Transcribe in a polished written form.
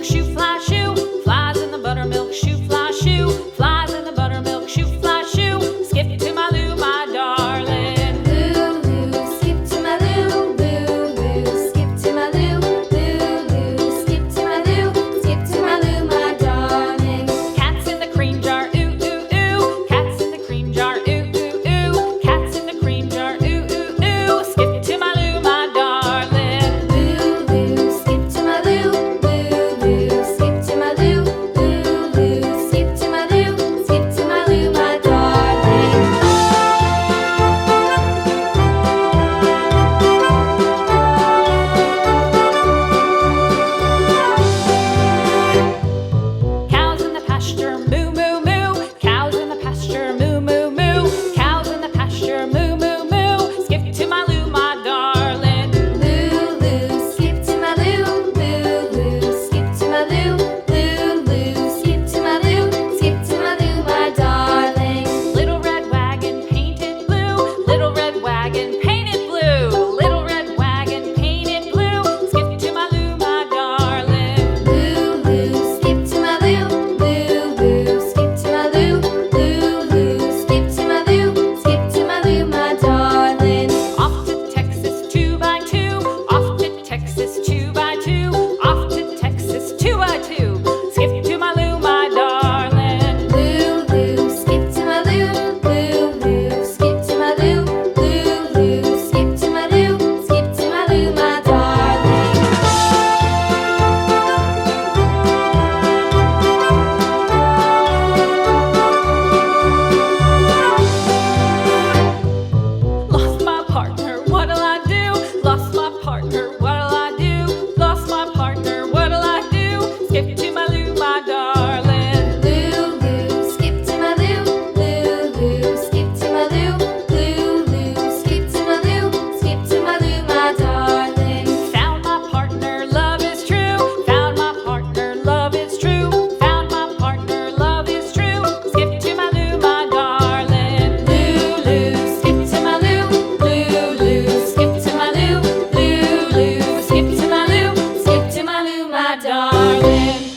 buttermilk shoe, fly shoe. Flies in the buttermilk shoe, fly shoe. Flies in the buttermilk shoe, fly shoe. Skip to my Lou, my darling. Lou, skip to my Lou, Lou, skip to my Lou, Lou, skip to my Lou, skip to my Lou, my darling. Cats in the cream jar, ooh, ooh, ooh. Cats in the cream jar, ooh, ooh, ooh. Cats in the cream jar, ooh, ooh, ooh. Skip to my Lou, my darling. Lou, skip to my Lou, Lou, skip to my Lou, Lou, skip to my Lou, skip to my Lou, my darling. Cows in the pasture, moo, moo, moo. Cows in the pasture, moo, moo, moo. Cows in the pasture, moo, moo, moo. Skip to my Lou, my darling. Lou, skip to my Lou, Lou, skip to my Lou, Lou, skip to my Lou, skip to my Lou, my darling. Little red wagon painted blue. Little red wagon painted blue. Little red wagon painted blue. Skip to my Lou, my darling. Lou, skip to my Lou, Lou, skip to my Lou, Lou, skip to my Lou, skip to my Lou, my darling. Off to Texas 2x2. Off to Texas 2x2. Off to Texas 2x2. Skip to my Lou, my darling. Lou, skip to my Lou, Lou, skip to my Lou, Lou, skip to my Lou, skip to my Lou, my darling. Lost my partner, what'll I do? Lost my partner, what'll I do? Lost my partner, what'll I do? Skip to my Lou, my darling. Lou, skip to my Lou, Lou, skip to my Lou, Lou, skip to my Lou, skip to my Lou, my darling. Found my partner, love is true. Found my partner, love is true. Found my partner, love is true. Skip to my Lou, my darling. Lou, skip to my Lou, Lou, skip to my Lou, Lou, skip to my Lou, skip to my Lou, my darling.